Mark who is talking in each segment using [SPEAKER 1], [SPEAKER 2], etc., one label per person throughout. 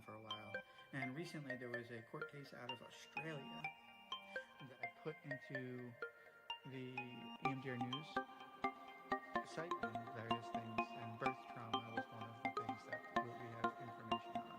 [SPEAKER 1] around for a while. And recently there was a court case out of Australia that I put into the EMDR News site and various things. And birth trauma was one of the things that we have information on.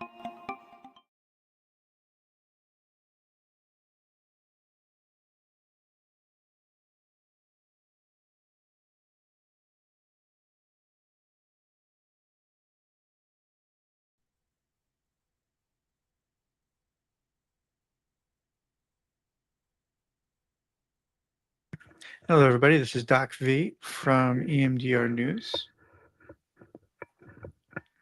[SPEAKER 1] Hello, everybody. This is Doc V from EMDR News.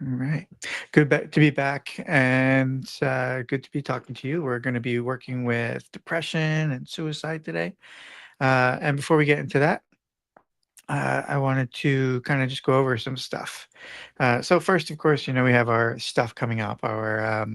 [SPEAKER 1] All right. To be back and good to be talking to you. We're going to be working with depression and suicide today. And before we get into that, I wanted to kind of just go over some stuff. So first, of course, we have our stuff coming up. Our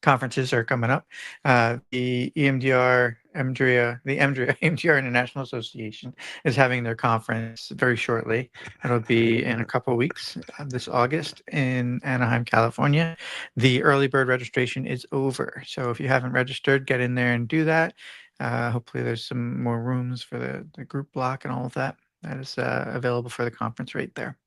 [SPEAKER 1] conferences are coming up. The EMDR, EMDR International Association is having their conference very shortly. It'll be in a couple of weeks, this August in Anaheim, California. The early bird registration is over. So if you haven't registered, get in there and do that. Hopefully there's some more rooms for the group block and all of that. That is available for the conference right there.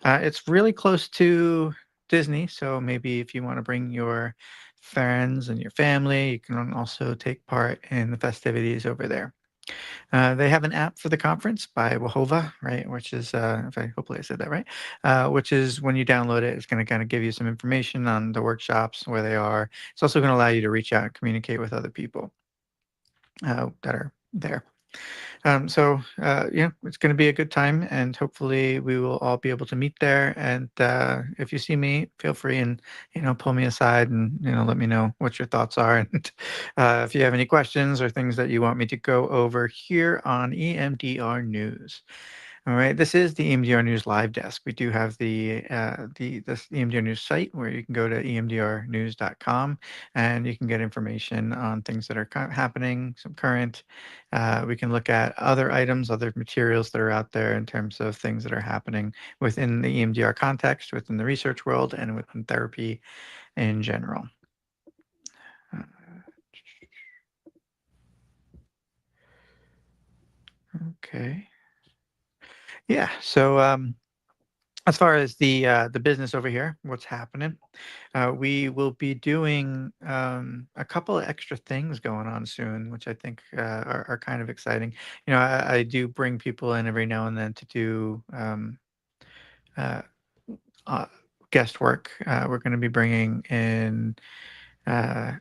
[SPEAKER 1] It's really close to Disney, so maybe if you want to bring your friends and your family, you can also take part in the festivities over there. They have an app for the conference by Wahova, right? Which is, if I hopefully I said that right, which is when you download it, it's going to kind of give you some information on the workshops, where they are. It's also going to allow you to reach out and communicate with other people that are there. Yeah, it's going to be a good time, and hopefully we will all be able to meet there. And if you see me, feel free and pull me aside and let me know what your thoughts are, and if you have any questions or things that you want me to go over here on EMDR News. All right, this is the EMDR News live desk. We do have this EMDR News site where you can go to emdrnews.com and you can get information on things that are happening, some current. We can look at other items, other materials that are out there in terms of things that are happening within the EMDR context, within the research world, and within therapy in general. Uh, Okay. Yeah. So as far as the business over here, what's happening? We will be doing a couple of extra things going on soon, which I think are kind of exciting. I do bring people in every now and then to do uh, uh, guest work. We're going to be bringing in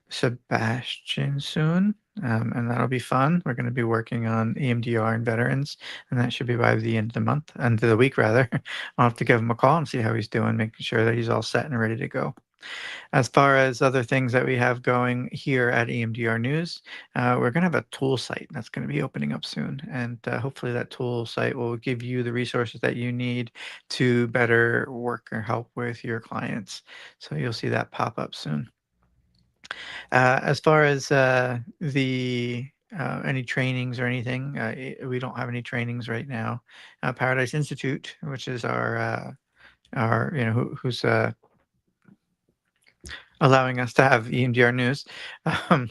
[SPEAKER 1] Sebastian soon, and that'll be fun. We're going to be working on EMDR and veterans, and that should be by the end of the month, end of the week rather. I'll have to give him a call and see how he's doing, making sure that he's all set and ready to go. As far as other things that we have going here at EMDR News, we're going to have a tool site that's going to be opening up soon. And hopefully that tool site will give you the resources that you need to better work or help with your clients. So you'll see that pop up soon. As far as the any trainings or anything, we don't have any trainings right now. Paradise Institute, which is our who's allowing us to have EMDR News. Um,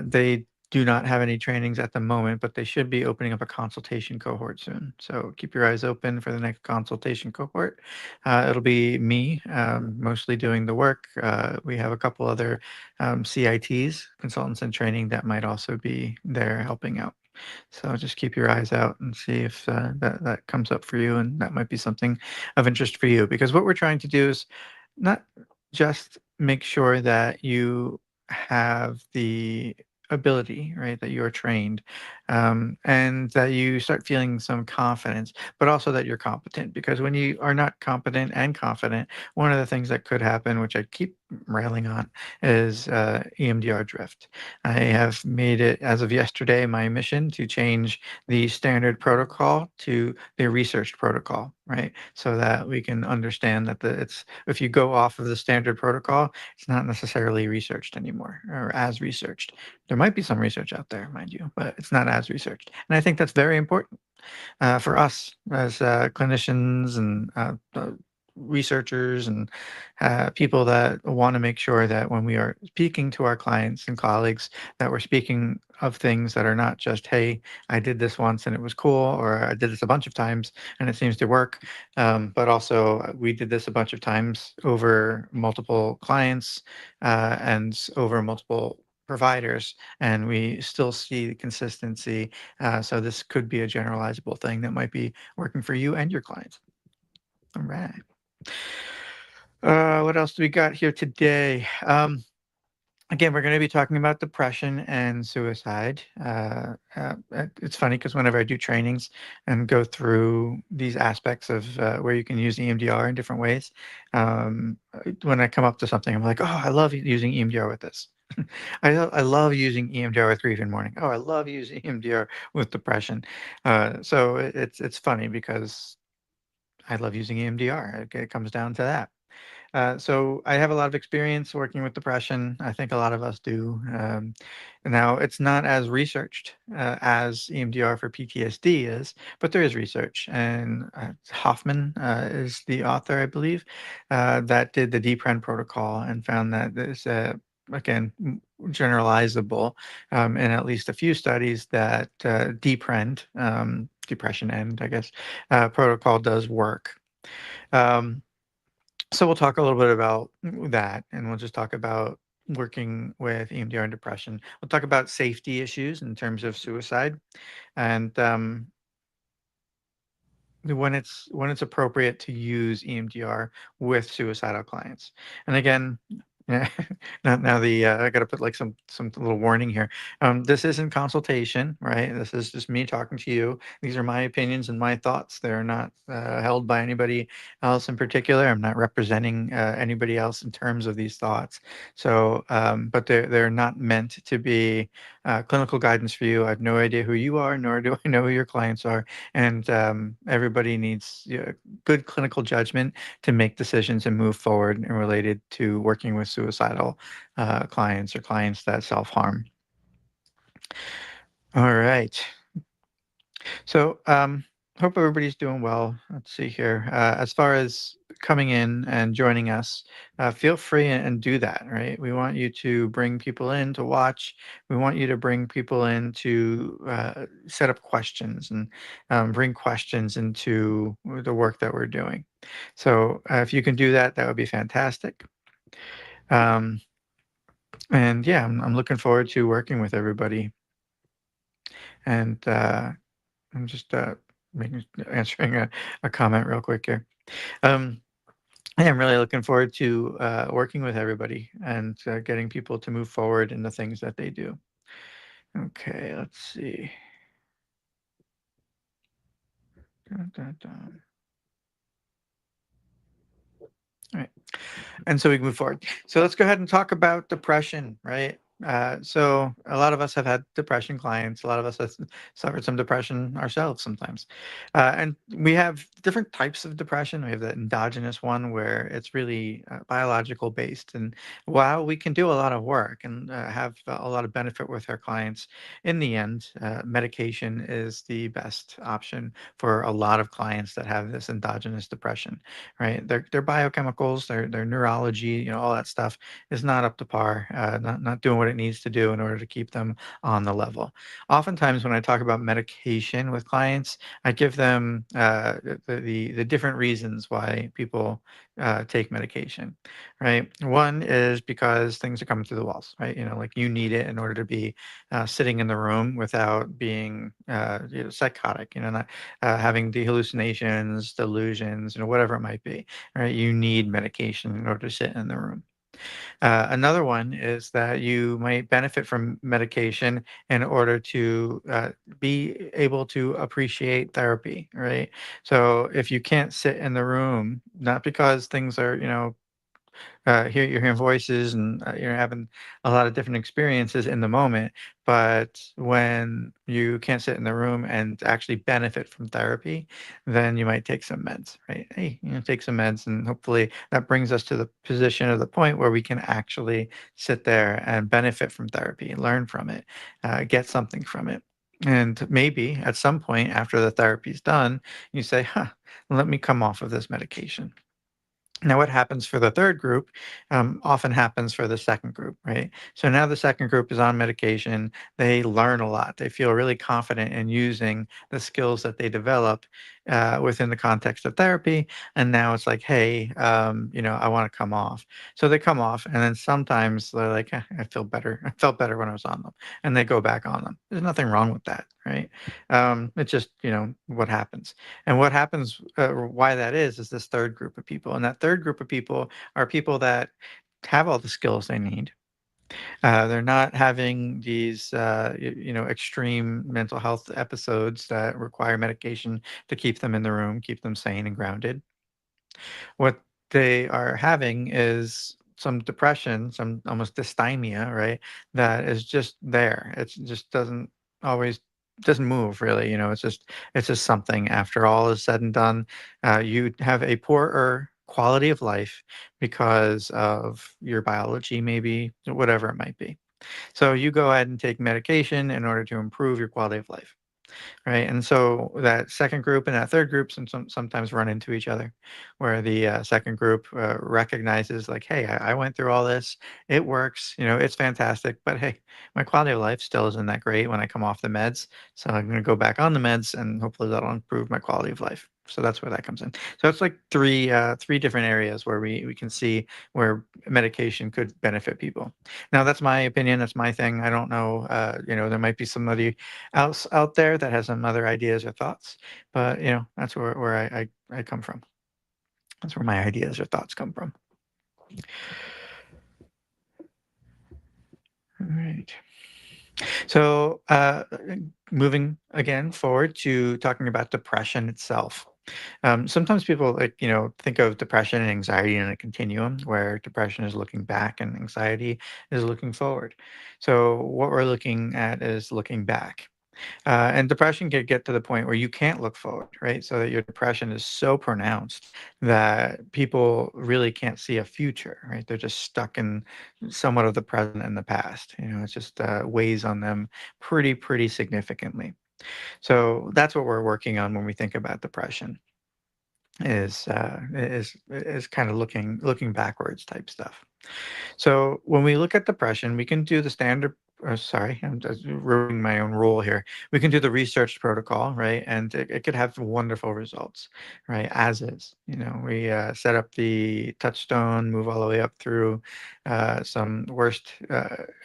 [SPEAKER 1] they do not have any trainings at the moment, but they should be opening up a consultation cohort soon. So keep your eyes open for the next consultation cohort. It'll be me mostly doing the work. We have a couple other CITs, consultants in training, that might also be there helping out. So just keep your eyes out and see if that comes up for you, and that might be something of interest for you. Because what we're trying to do is not just make sure that you have the ability, right, that you are trained, and that you start feeling some confidence, but also that you're competent. Because when you are not competent and confident, one of the things that could happen, which I keep railing on, is EMDR drift. I have made it, as of yesterday, my mission to change the standard protocol to the researched protocol, right? So that we can understand that it's if you go off of the standard protocol, it's not necessarily researched anymore or as researched. There might be some research out there, mind you, but it's not as researched. And I think that's very important for us as clinicians and researchers and people that want to make sure that when we are speaking to our clients and colleagues, that we're speaking of things that are not just, hey, I did this once and it was cool, or I did this a bunch of times and it seems to work. But also, we did this a bunch of times over multiple clients and over multiple providers, and we still see the consistency. So this could be a generalizable thing that might be working for you and your clients. All right. What else do we got here today? Again, we're going to be talking about depression and suicide. It's funny because whenever I do trainings and go through these aspects of where you can use EMDR in different ways, when I come up to something, I'm like, oh, I love using EMDR with this. I love using EMDR with grief in mourning. Oh, I love using EMDR with depression. So it's funny because I love using EMDR. It comes down to that. So I have a lot of experience working with depression. I think a lot of us do. Now, it's not as researched as EMDR for PTSD is, but there is research. And Hoffman is the author, I believe, that did the DPREN protocol and found that there's, again, generalizable in at least a few studies that DPREN, depression end, I guess, protocol does work. Um, so we'll talk a little bit about that, and we'll just talk about working with EMDR and depression. We'll talk about safety issues in terms of suicide, and when it's appropriate to use EMDR with suicidal clients. And again, yeah, now the I got to put like some little warning here. This isn't consultation, right? This is just me talking to you. These are my opinions and my thoughts. They're not held by anybody else in particular. I'm not representing anybody else in terms of these thoughts. So, but they're not meant to be clinical guidance for you. I have no idea who you are, nor do I know who your clients are, and everybody needs good clinical judgment to make decisions and move forward and related to working with suicidal clients or clients that self-harm. All right. So, hope everybody's doing well. Let's see here. As far as coming in and joining us, feel free and do that, right? We want you to bring people in to watch. We want you to bring people in to set up questions and bring questions into the work that we're doing. So, if you can do that, that would be fantastic. Um, and yeah, I'm looking forward to working with everybody. And I'm just answering a comment real quick here. Um, I am really looking forward to working with everybody and getting people to move forward in the things that they do. Okay, let's see. Dun, dun, dun. All right. And so we can move forward. So let's go ahead and talk about depression, right? So a lot of us have had depression clients. A lot of us have suffered some depression ourselves sometimes. And we have different types of depression. We have the endogenous one where it's really biological based. And while we can do a lot of work and have a lot of benefit with our clients, in the end, medication is the best option for a lot of clients that have this endogenous depression, right? Their biochemicals, their neurology, all that stuff is not up to par, not doing what it needs to do in order to keep them on the level. Oftentimes, when I talk about medication with clients, I give them the different reasons why people take medication, right? One is because things are coming through the walls, right? Like you need it in order to be sitting in the room without being psychotic, not having the hallucinations, delusions, whatever it might be, right? You need medication in order to sit in the room. Another one is that you might benefit from medication in order to be able to appreciate therapy, right? So if you can't sit in the room, not because things are, you're hearing voices and you're having a lot of different experiences in the moment. But when you can't sit in the room and actually benefit from therapy, then you might take some meds, right? Hey, take some meds, and hopefully that brings us to the position or the point where we can actually sit there and benefit from therapy, learn from it, get something from it. And maybe at some point after the therapy's done, you say, huh, let me come off of this medication. Now, what happens for the third group often happens for the second group, right? So now the second group is on medication. They learn a lot. They feel really confident in using the skills that they develop within the context of therapy. And now it's like, hey, I want to come off. So they come off, and then sometimes they're like, I feel better. I felt better when I was on them, and they go back on them. There's nothing wrong with that, right? It's just what happens. And what happens, why that is this third group of people. And that third group of people are people that have all the skills they need. They're not having these, extreme mental health episodes that require medication to keep them in the room, keep them sane and grounded. What they are having is some depression, some almost dysthymia, right? That is just there. It just always doesn't move really. It's just something. After all is said and done, you have a poorer quality of life because of your biology, maybe whatever it might be. So you go ahead and take medication in order to improve your quality of life. Right, and so that second group and that third group sometimes run into each other, where the second group recognizes like, hey, I went through all this, it works, it's fantastic, but hey, my quality of life still isn't that great when I come off the meds, so I'm going to go back on the meds, and hopefully that'll improve my quality of life. So that's where that comes in. So it's like three different areas where we can see where medication could benefit people. Now that's my opinion. That's my thing. I don't know. There might be somebody out there that has some other ideas or thoughts. But that's where I come from. That's where my ideas or thoughts come from. All right. So moving again forward to talking about depression itself. Sometimes people think of depression and anxiety in a continuum where depression is looking back and anxiety is looking forward. So what we're looking at is looking back. And depression can get to the point where you can't look forward, right? So that your depression is so pronounced that people really can't see a future, right? They're just stuck in somewhat of the present and the past. It just weighs on them pretty significantly. So that's what we're working on when we think about depression is kind of looking backwards type stuff. So when we look at depression, we can do the standard. Sorry, I'm just ruining my own rule here. We can do the research protocol, right? And it could have wonderful results, right? As is, we set up the touchstone, move all the way up through some worst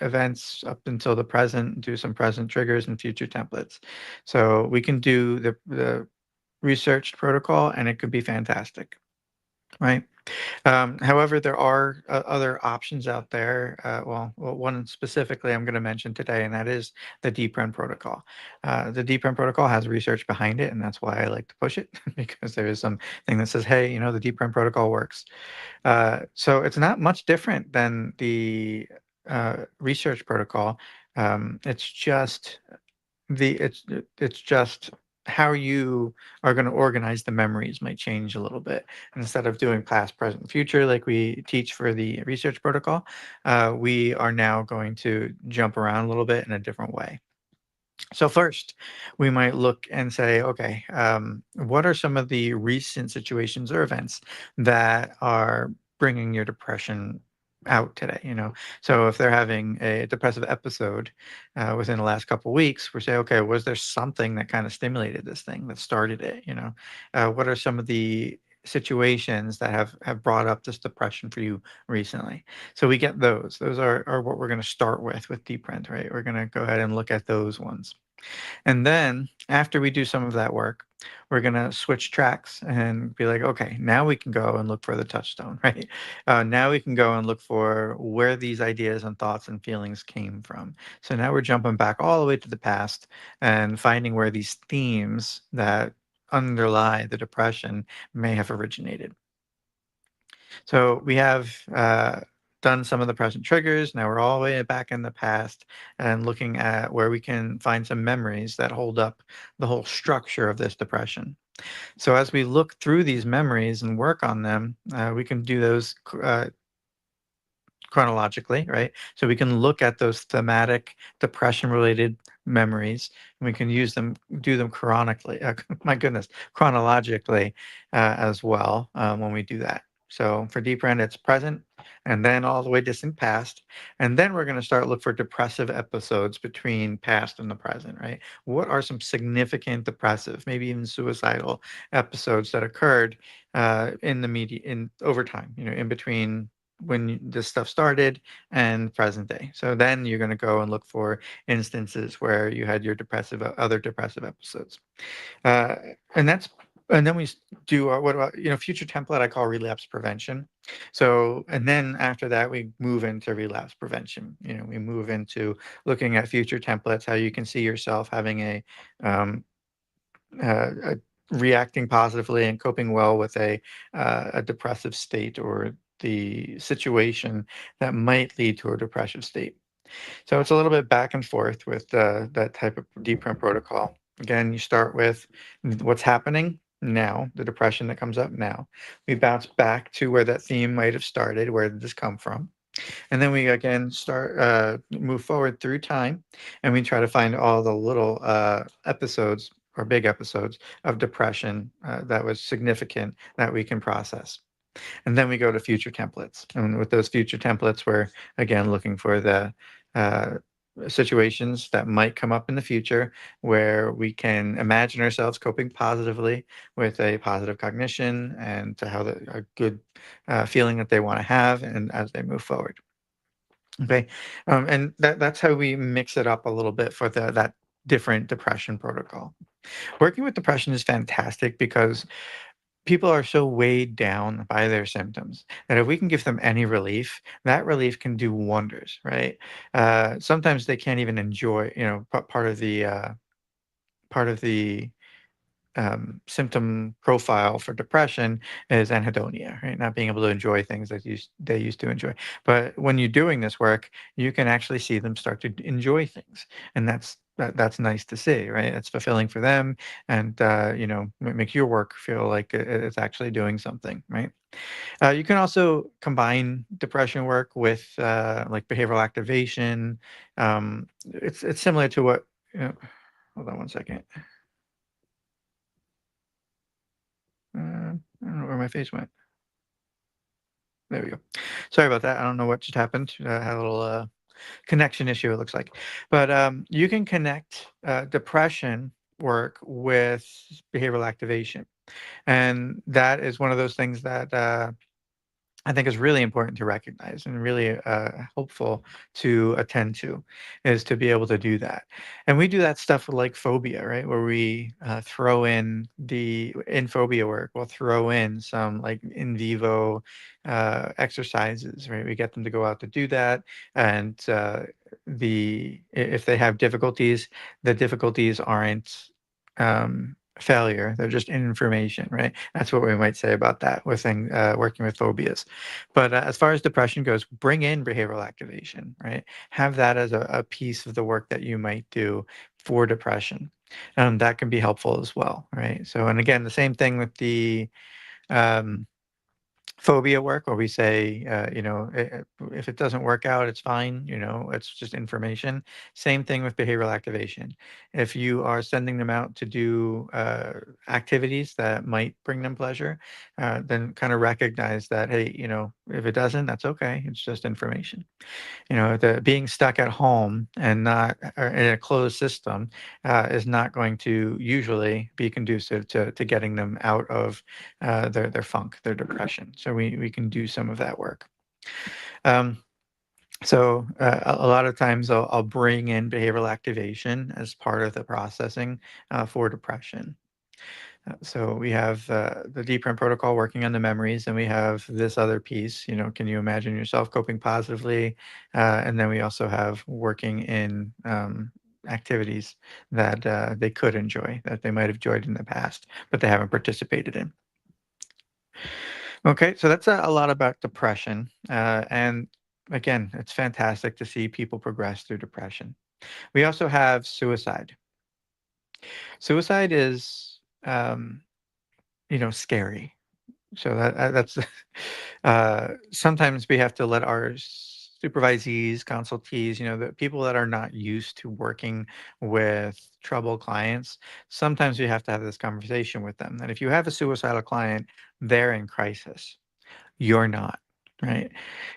[SPEAKER 1] events up until the present, do some present triggers and future templates. So we can do the researched protocol, and it could be fantastic, right? However, there are other options out there. One specifically I'm going to mention today, and that is the DPRN protocol. The DPRN protocol has research behind it, and that's why I like to push it because there is something that says, hey, the DPRN protocol works. So it's not much different than the research protocol. It's just it's just how you are going to organize the memories might change a little bit. Instead of doing past, present, future like we teach for the research protocol, we are now going to jump around a little bit in a different way. So first, we might look and say, okay, what are some of the recent situations or events that are bringing your depression out today? So if they're having a depressive episode within the last couple of weeks, we say, okay, was there something that kind of stimulated this thing that started it? What are some of the situations that have brought up this depression for you recently? So we get those. Those are what we're going to start with Deep Print, right? We're going to go ahead and look at those ones. And then after we do some of that work, we're going to switch tracks and be like, okay, now we can go and look for the touchstone, right? Now we can go and look for where these ideas and thoughts and feelings came from. So now we're jumping back all the way to the past and finding where these themes that underlie the depression may have originated. So we have done some of the present triggers. Now we're all the way back in the past and looking at where we can find some memories that hold up the whole structure of this depression. So as we look through these memories and work on them, we can do those chronologically, right? So we can look at those thematic depression-related memories, and we can do them chronically. My goodness, chronologically as well when we do that. So for deep it's present, and then all the way distant past, and then we're going to start look for depressive episodes between past and the present, right? What are some significant depressive, maybe even suicidal episodes that occurred in the media in over time, in between when this stuff started and present day. So then you're going to go and look for instances where you had your other depressive episodes. Uh, and that's and then do what about future template I call relapse prevention. So and then after that we move into relapse prevention. We move into looking at future templates, how you can see yourself having um, a reacting positively and coping well with a depressive state or the situation that might lead to a depressive state. So it's a little bit back and forth with that type of deep print protocol. Again, you start with what's happening now, the depression that comes up now. We bounce back to where that theme might have started. Where did this come from? And then we again move forward through time, and we try to find all the little episodes or big episodes of depression that was significant that we can process. And then we go to future templates. And with those future templates, we're again looking for the uh, situations that might come up in the future where we can imagine ourselves coping positively with a positive cognition and to how a good feeling that they want to have and as they move forward. Okay. And that's how we mix it up a little bit for that different depression protocol. Working with depression is fantastic because people are so weighed down by their symptoms that if we can give them any relief, that relief can do wonders, right? Sometimes they can't even enjoy, part of the symptom profile for depression is anhedonia, right? Not being able to enjoy things that they used to enjoy. But when you're doing this work, you can actually see them start to enjoy things, and that's nice to see, right? It's fulfilling for them, and makes your work feel like it's actually doing something, right? You can also combine depression work with like behavioral activation. It's similar to what. Hold on one second. I don't know where my face went. There we go. Sorry about that. I don't know what just happened. Had a little connection issue, it looks like. But you can connect depression work with behavioral activation. And that is one of those things that I think is really important to recognize and really helpful to attend to is to be able to do that. And we do that stuff with like phobia, right? Where we throw in phobia work, we'll throw in some like in vivo exercises, right? We get them to go out to do that. And if they have difficulties, the difficulties aren't failure. They're just information, right? That's what we might say about that with working with phobias. But as far as depression goes, bring in behavioral activation, right? Have that as a piece of the work that you might do for depression. That can be helpful as well, right? So, and again, the same thing with the um, phobia work where we say, if it doesn't work out, it's fine, it's just information. Same thing with behavioral activation. If you are sending them out to do activities that might bring them pleasure, then kind of recognize that, hey, if it doesn't, that's okay. It's just information. The being stuck at home and not or in a closed system is not going to usually be conducive to getting them out of their funk, their depression. So we can do some of that work. Um, so a lot of times I'll bring in behavioral activation as part of the processing for depression. So we have the deep print protocol working on the memories, and we have this other piece. Can you imagine yourself coping positively? And then we also have working in activities that they could enjoy, that they might have enjoyed in the past, but they haven't participated in. Okay, so that's a lot about depression. And again, it's fantastic to see people progress through depression. We also have suicide. Suicide is, scary. So that's sometimes we have to let our supervisees, consultees, the people that are not used to working with troubled clients. Sometimes we have to have this conversation with them. That if you have a suicidal client, they're in crisis. You're not, right?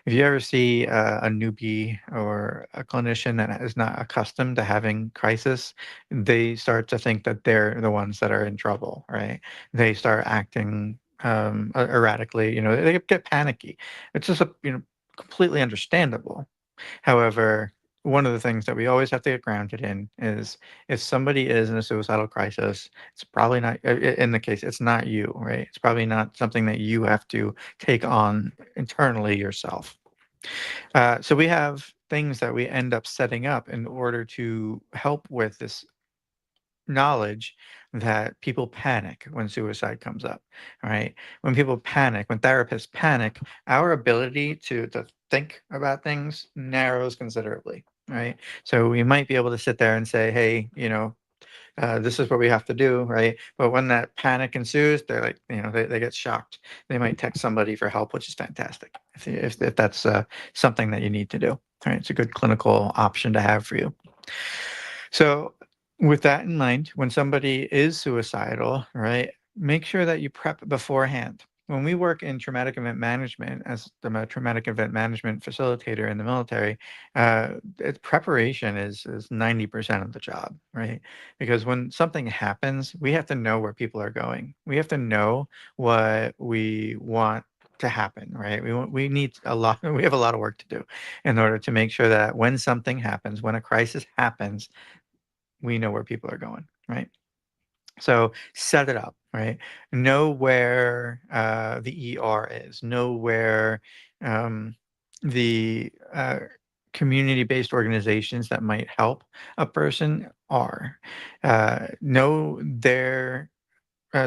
[SPEAKER 1] If you ever see a newbie or a clinician that is not accustomed to having crisis, they start to think that they're the ones that are in trouble, right? They start acting erratically. They get panicky. It's just completely understandable. However, one of the things that we always have to get grounded in is if somebody is in a suicidal crisis, it's probably not, in the case, it's not you, right? It's probably not something that you have to take on internally yourself. So we have things that we end up setting up in order to help with this knowledge that people panic when suicide comes up, right? When people panic, when therapists panic, our ability to think about things narrows considerably, right? So we might be able to sit there and say, hey, this is what we have to do, right? But when that panic ensues, they're like, they get shocked. They might text somebody for help, which is fantastic if that's something that you need to do. Right? It's a good clinical option to have for you. So, with that in mind, when somebody is suicidal, right, make sure that you prep beforehand. When we work in traumatic event management as the traumatic event management facilitator in the military, preparation is 90% of the job, right? Because when something happens, we have to know where people are going. We have to know what we want to happen, right? We need a lot. We have a lot of work to do in order to make sure that when something happens, when a crisis happens, we know where people are going, right? So set it up, right? Know where the ER is. Know where um, the community-based organizations that might help a person are. Know their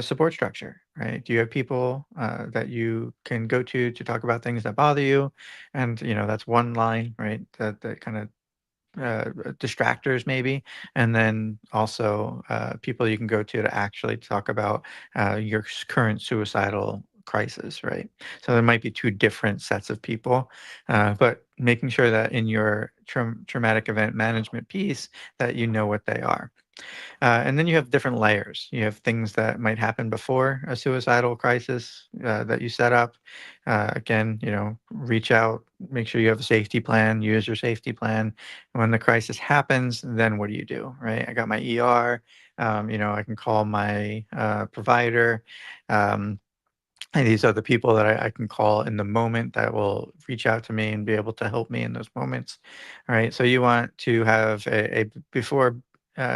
[SPEAKER 1] support structure, right? Do you have people that you can go to talk about things that bother you? And that's one line, right? That kind of distractors maybe, and then also people you can go to actually talk about your current suicidal crisis, right? So there might be two different sets of people, but making sure that in your traumatic event management piece that you know what they are. And then you have different layers. You have things that might happen before a suicidal crisis that you set up. Again, reach out, make sure you have a safety plan, use your safety plan. When the crisis happens, then what do you do, right? I got my ER. I can call my provider. Um, and these are the people that I can call in the moment that will reach out to me and be able to help me in those moments. All right. So you want to have a before,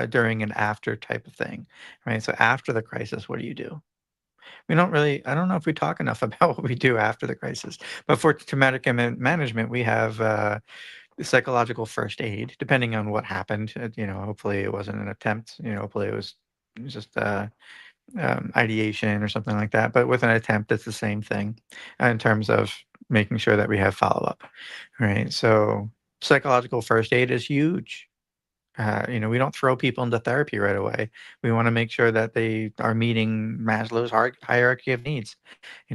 [SPEAKER 1] during, and after type of thing, right? So after the crisis, what do you do? I don't know if we talk enough about what we do after the crisis. But for traumatic management, we have psychological first aid, depending on what happened. Hopefully it wasn't an attempt. Hopefully it was just ideation or something like that. But with an attempt, it's the same thing in terms of making sure that we have follow up, right? So psychological first aid is huge. We don't throw people into therapy right away. We want to make sure that they are meeting Maslow's hierarchy of needs.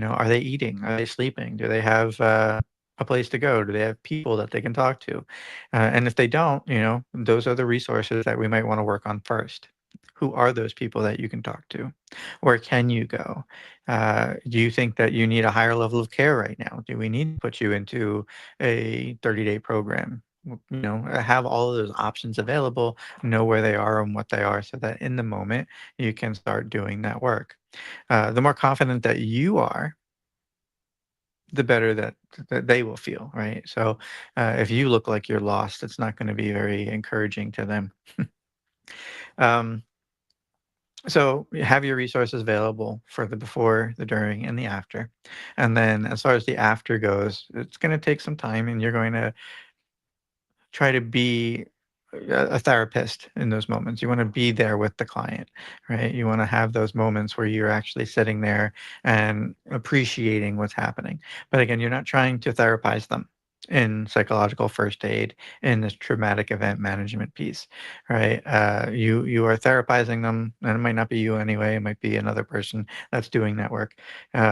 [SPEAKER 1] Are they eating? Are they sleeping? Do they have a place to go? Do they have people that they can talk to? And if they don't, those are the resources that we might want to work on first. Who are those people that you can talk to? Where can you go? Do you think that you need a higher level of care right now? Do we need to put you into a 30-day program? Have all of those options available, know where they are and what they are so that in the moment you can start doing that work. The more confident that you are, the better that they will feel, right? So if you look like you're lost, it's not going to be very encouraging to them. um, so have your resources available for the before, the during, and the after. And then as far as the after goes, it's going to take some time and you're going to try to be a therapist in those moments. You want to be there with the client, right? You want to have those moments where you're actually sitting there and appreciating what's happening. But again, you're not trying to therapize them. in psychological first aid in this traumatic event management piece, right? You are therapizing them, and it might not be you anyway. It might be another person that's doing that work.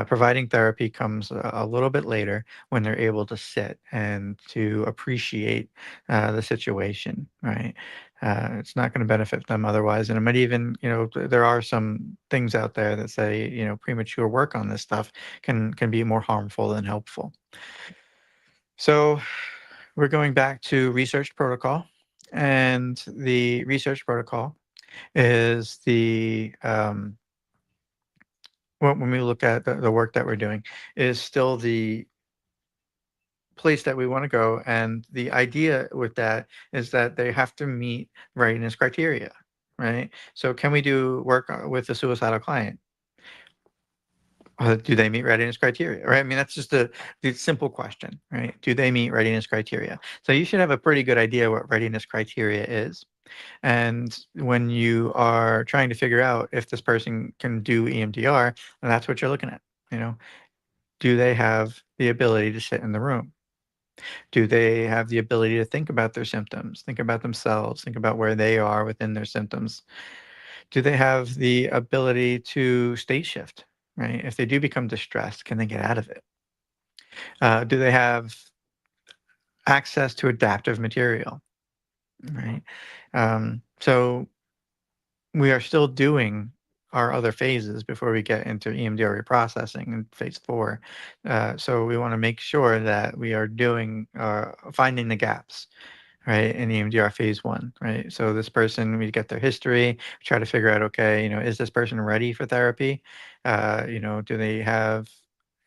[SPEAKER 1] Providing therapy comes a little bit later when they're able to sit and to appreciate the situation, right? It's not going to benefit them otherwise, and it might even, there are some things out there that say, premature work on this stuff can be more harmful than helpful. So we're going back to research protocol, and the research protocol is when we look at the work that we're doing, is still the place that we want to go. And the idea with that is that they have to meet readiness criteria, right? So can we do work with a suicidal client? Do they meet readiness criteria, right? I mean, that's just the simple question, right? Do they meet readiness criteria? So you should have a pretty good idea what readiness criteria is. And when you are trying to figure out if this person can do EMDR, that's what you're looking at. You know, do they have the ability to sit in the room? Do they have the ability to think about their symptoms, think about themselves, think about where they are within their symptoms? Do they have the ability to state shift, right? If they do become distressed, can they get out of it? Do they have access to adaptive material, right? So we are still doing our other phases before we get into EMDR reprocessing in phase 4. So we want to make sure that we are doing finding the gaps, right, in EMDR phase 1, right? So this person, we get their history, try to figure out, okay, is this person ready for therapy? Do they have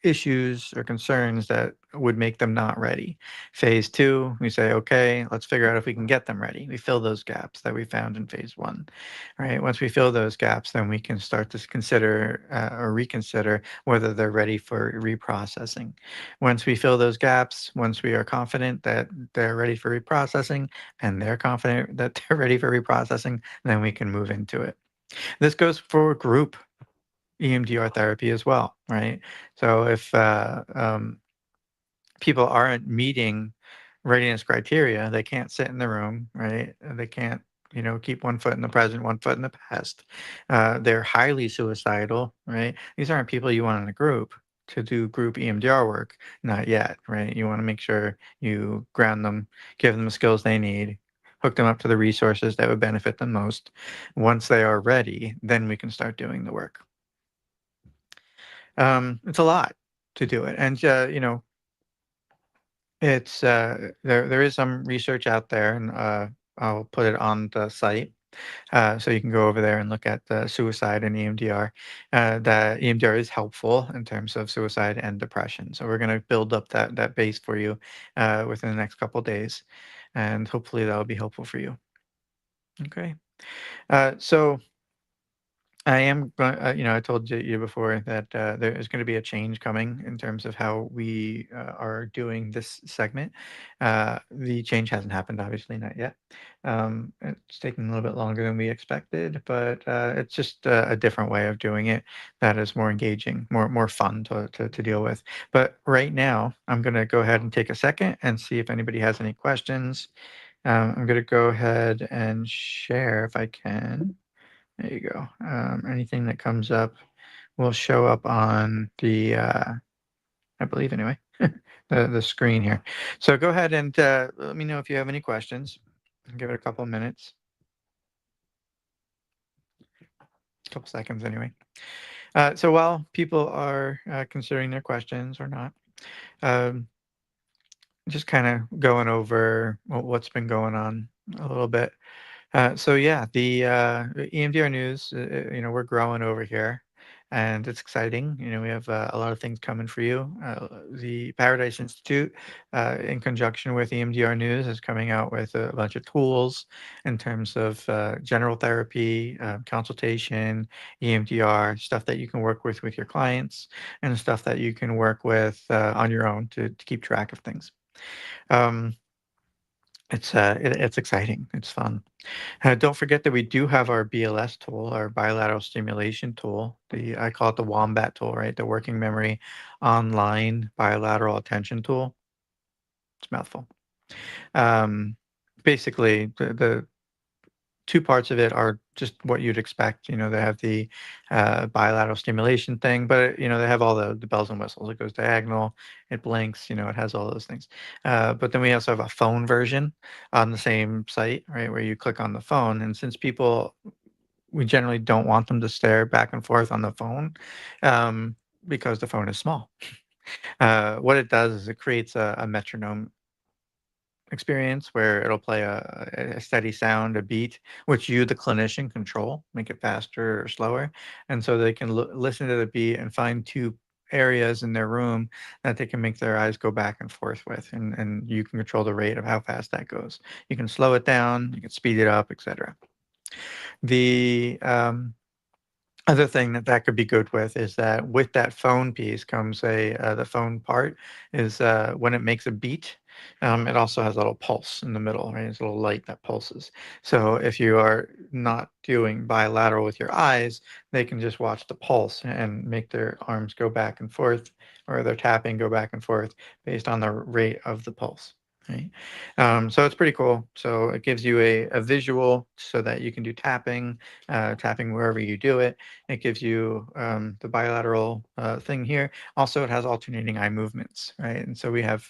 [SPEAKER 1] issues or concerns that would make them not ready? Phase 2, we say, okay, let's figure out if we can get them ready. We fill those gaps that we found in phase 1, right? Once we fill those gaps, then we can start to consider or reconsider whether they're ready for reprocessing. Once we fill those gaps, once we are confident that they're ready for reprocessing and they're confident that they're ready for reprocessing, then we can move into it. This goes for group EMDR therapy as well, right? So if people aren't meeting readiness criteria, they can't sit in the room, right? They can't, keep one foot in the present, one foot in the past. They're highly suicidal, right? These aren't people you want in a group to do group EMDR work, not yet, right? You want to make sure you ground them, give them the skills they need, hook them up to the resources that would benefit them most. Once they are ready, then we can start doing the work. It's a lot to do it, and it's there is some research out there, and I'll put it on the site, so you can go over there and look at the suicide and EMDR. That EMDR is helpful in terms of suicide and depression. So we're going to build up that base for you within the next couple days, and hopefully that will be helpful for you. Okay. So I am going. I told you before that there is going to be a change coming in terms of how we are doing this segment. The change hasn't happened, obviously, not yet. It's taking a little bit longer than we expected, but it's just a different way of doing it that is more engaging, more fun to deal with. But right now, I'm going to go ahead and take a second and see if anybody has any questions. I'm going to go ahead and share if I can. There you go. Anything that comes up will show up on the, I believe anyway, the screen here. So go ahead and let me know if you have any questions. Give it a couple of minutes, a couple seconds anyway. So while people are considering their questions or not, um, just kind of going over what's been going on a little bit. So yeah, the EMDR news, we're growing over here, and it's exciting. We have a lot of things coming for you. The Paradise Institute, in conjunction with EMDR News, is coming out with a bunch of tools in terms of general therapy, consultation, EMDR, stuff that you can work with your clients, and stuff that you can work with on your own to keep track of things. Um, it's exciting. It's fun. Don't forget that we do have our BLS tool, our bilateral stimulation tool. I call it the Wombat tool, right? The working memory online bilateral attention tool. it's a mouthful. Um, Basically, the two parts of it are just what you'd expect. They have the bilateral stimulation thing, but they have all the bells and whistles. It goes diagonal, it blinks, it has all those things. But then we also have a phone version on the same site, right, where you click on the phone. And since we generally don't want them to stare back and forth on the phone, um, because the phone is small. What it does is it creates a metronome experience where it'll play a steady sound, a beat, which you, the clinician, control, make it faster or slower. And so they can listen to the beat and find two areas in their room that they can make their eyes go back and forth with. And you can control the rate of how fast that goes. You can slow it down, you can speed it up, etc. The other thing that could be good with is that with that phone piece comes the phone part is when it makes a beat, it also has a little pulse in the middle, right? It's a little light that pulses. So if you are not doing bilateral with your eyes, they can just watch the pulse and make their arms go back and forth, or their tapping go back and forth based on the rate of the pulse. Right. So it's pretty cool. So it gives you a visual so that you can do tapping wherever you do it. It gives you the bilateral thing here. Also, it has alternating eye movements, right? And so we have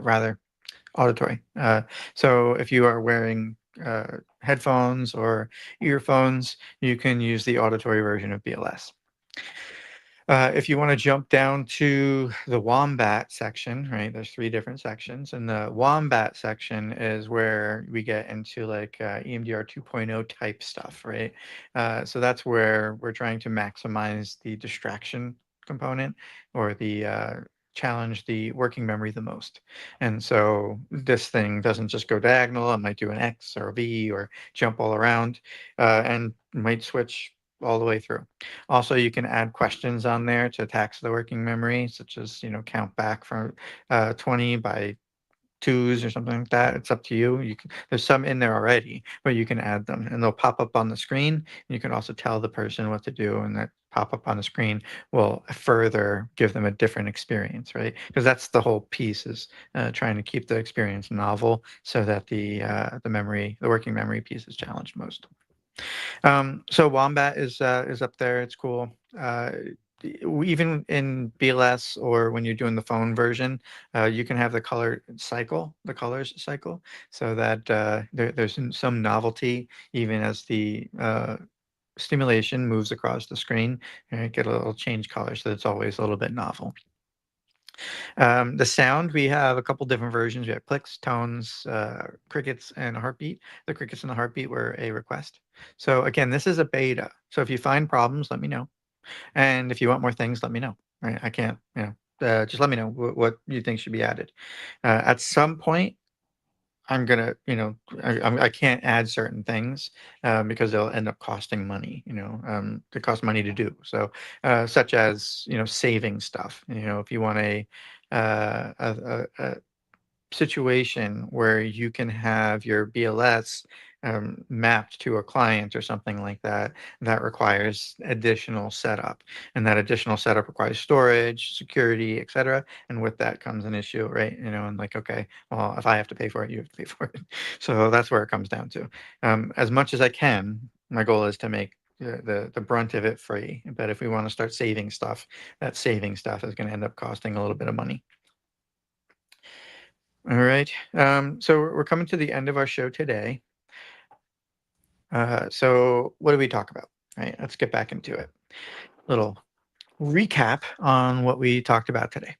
[SPEAKER 1] rather auditory. So if you are wearing headphones or earphones, you can use the auditory version of BLS. If you want to jump down to the wombat section, right? There's three different sections, and the wombat section is where we get into like EMDR 2.0 type stuff, right? So that's where we're trying to maximize the distraction component or the challenge the working memory the most. And so this thing doesn't just go diagonal; it might do an X or a V or jump all around, and might switch all the way through. Also, you can add questions on there to tax the working memory, such as, count back from 20 by twos or something like that. It's up to you. There's some in there already, but you can add them and they'll pop up on the screen. You can also tell the person what to do, and that pop up on the screen will further give them a different experience, right? Because that's the whole piece is trying to keep the experience novel so that the working memory piece is challenged most. So Wombat is up there. It's cool. Even in BLS or when you're doing the phone version, you can have the colors cycle, so that there's some novelty even as the stimulation moves across the screen. Get a little change color, so it's always a little bit novel. The sound, we have a couple different versions. We have clicks, tones, crickets, and a heartbeat. The crickets and the heartbeat were a request. So again, this is a beta. So if you find problems, let me know. And if you want more things, let me know. Right? I can't, just let me know what you think should be added. At some point, I'm gonna, I can't add certain things because they'll end up costing money. They cost money to do. So, such as saving stuff. If you want a situation where you can have your BLS mapped to a client or something like that, that requires additional setup. And that additional setup requires storage, security, etc. And with that comes an issue, right? And like, okay, well, if I have to pay for it, you have to pay for it. So that's where it comes down to. As much as I can, my goal is to make the brunt of it free. But if we want to start saving stuff, that saving stuff is going to end up costing a little bit of money. All right. So we're coming to the end of our show today. So what did we talk about? All right, let's get back into it. Little recap on what we talked about today.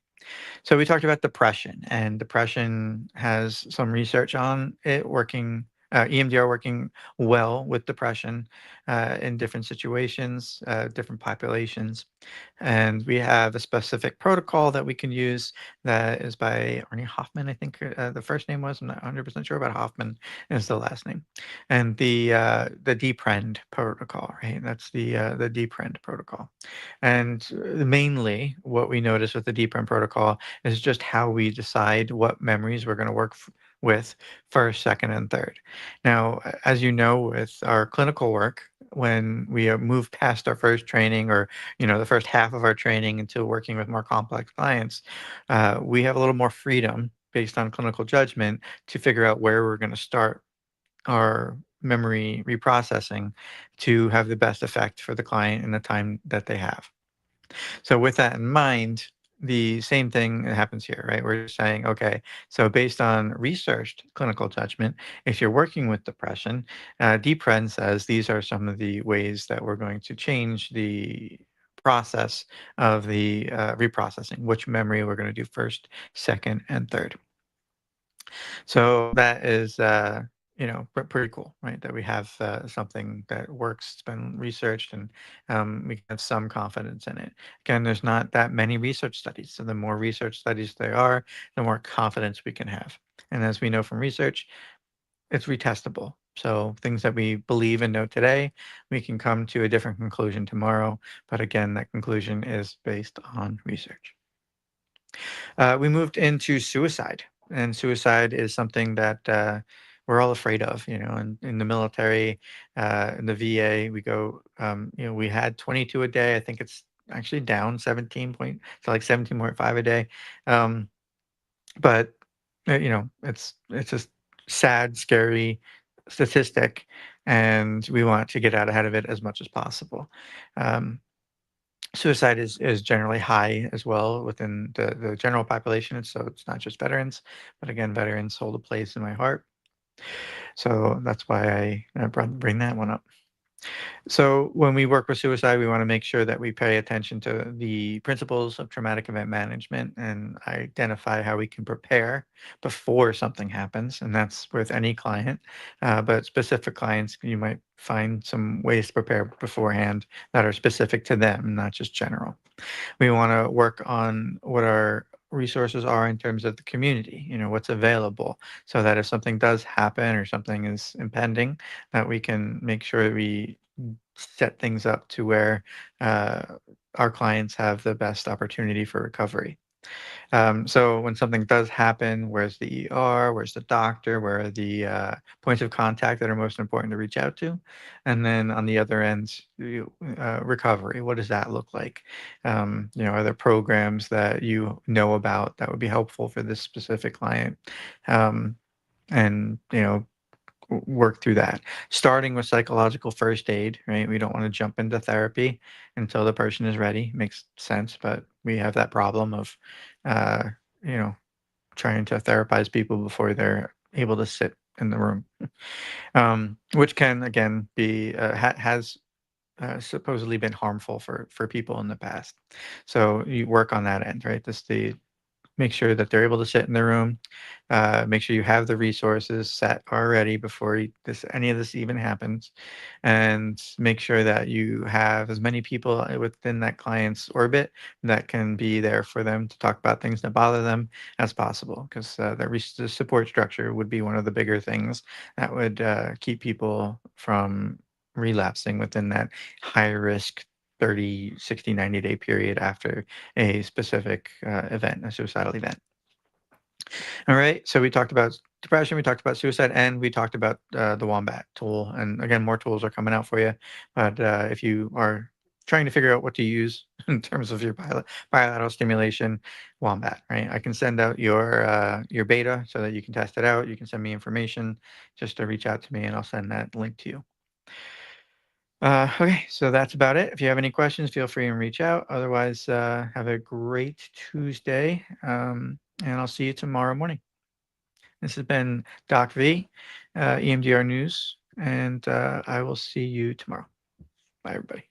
[SPEAKER 1] So we talked about depression, and depression has some research on it working, EMDR working well with depression in different situations, different populations. And we have a specific protocol that we can use that is by Arnie Hoffman, I think the first name was. I'm not 100% sure, but Hoffman is the last name. And the DPREND protocol, right? That's the DPREND protocol. And mainly what we notice with the DPREND protocol is just how we decide what memories we're going to work with first, second, and third. Now, as you know, with our clinical work, when we move past our first training or the first half of our training into working with more complex clients, we have a little more freedom based on clinical judgment to figure out where we're going to start our memory reprocessing to have the best effect for the client in the time that they have. So with that in mind, the same thing happens here, right? We're saying, okay, so based on researched clinical judgment, if you're working with depression, DPREN says these are some of the ways that we're going to change the process of the reprocessing, which memory we're going to do first, second, and third. So that is, pretty cool, right? That we have something that works, it's been researched, and we can have some confidence in it. Again, there's not that many research studies. So the more research studies there are, the more confidence we can have. And as we know from research, it's retestable. So things that we believe and know today, we can come to a different conclusion tomorrow. But again, that conclusion is based on research. We moved into suicide, and suicide is something that we're all afraid of. In the military, in the VA, we go. We had 22 a day. I think it's actually down 17 point to like 17.5 a day. Um, but it's a sad, scary statistic, and we want to get out ahead of it as much as possible. Um, Suicide is generally high as well within the general population, so it's not just veterans, but again, veterans hold a place in my heart. So that's why I bring that one up. So when we work with suicide, we want to make sure that we pay attention to the principles of traumatic event management and identify how we can prepare before something happens. And that's with any client, but specific clients, you might find some ways to prepare beforehand that are specific to them, not just general. We want to work on what our resources are in terms of the community, what's available, so that if something does happen or something is impending, that we can make sure we set things up to where uh, our clients have the best opportunity for recovery. So when something does happen, where's the ER, where's the doctor, where are the points of contact that are most important to reach out to? And then on the other end, recovery, what does that look like? Are there programs that you know about that would be helpful for this specific client? Um, and, work through that. Starting with psychological first aid, right? We don't want to jump into therapy until the person is ready. Makes sense, but we have that problem of, uh, you know, trying to therapize people before they're able to sit in the room, which can again be has supposedly been harmful for people in the past. So you work on that end, right? This the Make sure that they're able to sit in the room. Make sure you have the resources set already before any of this even happens, and make sure that you have as many people within that client's orbit that can be there for them to talk about things that bother them as possible. Because the support structure would be one of the bigger things that would keep people from relapsing within that high risk 30, 60, 90-day period after a specific event, a suicidal event. All right. So we talked about depression, we talked about suicide, and we talked about the Wombat tool. And again, more tools are coming out for you. But if you are trying to figure out what to use in terms of your bilateral stimulation, Wombat, right? I can send out your beta so that you can test it out. You can send me information just to reach out to me, and I'll send that link to you. Okay, so that's about it. If you have any questions, feel free and reach out. Otherwise, have a great Tuesday, and I'll see you tomorrow morning. This has been Doc V, EMDR News, and I will see you tomorrow. Bye, everybody.